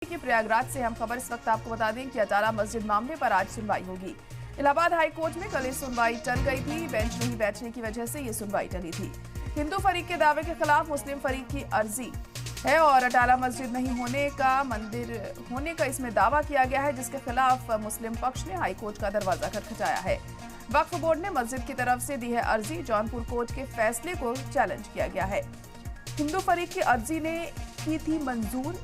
कि प्रयागराज से हम खबर इस वक्त आपको बता दें कि अटाला मस्जिद मामले पर आज सुनवाई होगी। इलाहाबाद हाई कोर्ट में कल सुनवाई टल गई थी। बेंच नहीं बैठने की वजह से ये सुनवाई टली थी। हिंदू फरीक के दावे के खिलाफ मुस्लिम फरीक की अर्जी है और अटाला मस्जिद नहीं होने का मंदिर होने का इसमें दावा किया गया है, जिसके खिलाफ मुस्लिम पक्ष ने हाई कोर्ट का दरवाजा खटखटाया है। वक्फ बोर्ड ने मस्जिद की तरफ से दी है अर्जी। जौनपुर कोर्ट के फैसले को चैलेंज किया गया है। हिंदू फरीक की अर्जी ने की थी मंजूर।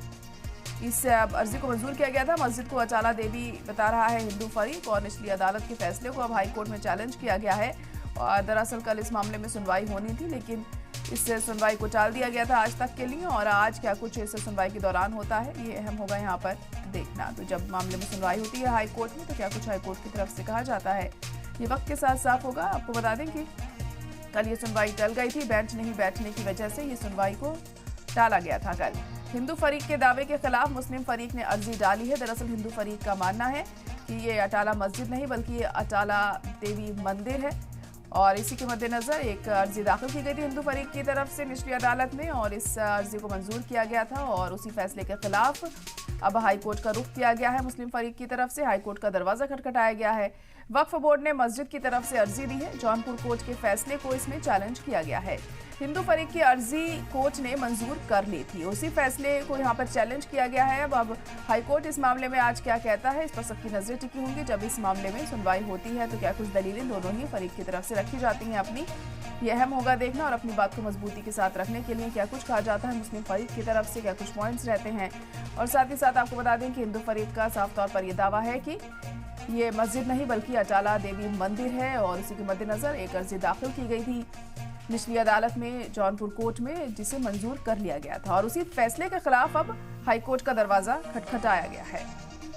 इस अर्जी को मंजूर किया गया था। मस्जिद को अटाला देवी बता रहा है हिंदू फरीक और निचली अदालत के फैसले को अब हाई कोर्ट में चैलेंज किया गया है। और दरअसल कल इस मामले में सुनवाई होनी थी, लेकिन इस सुनवाई को टाल दिया गया था आज तक के लिए। और आज क्या कुछ इस सुनवाई के दौरान होता है, ये अहम होगा यहाँ पर देखना। तो जब मामले में सुनवाई होती है हाई कोर्ट में, तो क्या कुछ हाई कोर्ट की तरफ से कहा जाता है, ये वक्त के साथ साफ होगा। आपको बता दें कि कल ये सुनवाई टल गई थी। बेंच नहीं बैठने की वजह से ये सुनवाई को टाला गया था। कल हिंदू फरीक के दावे के खिलाफ मुस्लिम फरीक ने अर्जी डाली है। दरअसल हिंदू फरीक का मानना है कि ये अटाला मस्जिद नहीं बल्कि ये अटाला देवी मंदिर है। और इसी के मद्देनजर एक अर्जी दाखिल की गई थी हिंदू फरीक की तरफ से निचली अदालत में, और इस अर्जी को मंजूर किया गया था। और उसी फैसले के खिलाफ अब हाई कोर्ट का रुख किया गया है। मुस्लिम फरीक की तरफ से हाई कोर्ट का दरवाजा खटखटाया गया है। वक्फ बोर्ड ने मस्जिद की तरफ से अर्जी दी है। जौनपुर कोर्ट के फैसले को इसमें चैलेंज किया गया है। हिंदू फरीक की अर्जी कोर्ट ने मंजूर कर ली थी, उसी फैसले को यहाँ पर चैलेंज किया गया है। अब हाई कोर्ट इस मामले में आज क्या कहता है, इस पर सबकी नजरें टिकी होंगी। जब इस मामले में सुनवाई होती है तो क्या कुछ दलीलें दोनों ही फरीक की तरफ से रखी जाती हैं अपनी, ये अहम होगा देखना। और अपनी बात को मजबूती के साथ रखने के लिए क्या कुछ कहा जाता है मुस्लिम फरीक की तरफ से, क्या कुछ पॉइंट्स रहते हैं। और साथ ही साथ आपको बता दें कि हिंदू फरीक का साफ तौर पर यह दावा है कि ये मस्जिद नहीं बल्कि अटाला देवी मंदिर है। और इसी के मद्देनजर एक अर्जी दाखिल की गई थी निचली अदालत में जौनपुर कोर्ट में, जिसे मंजूर कर लिया गया था। और उसी फैसले के खिलाफ अब हाई कोर्ट का दरवाजा खटखटाया गया है।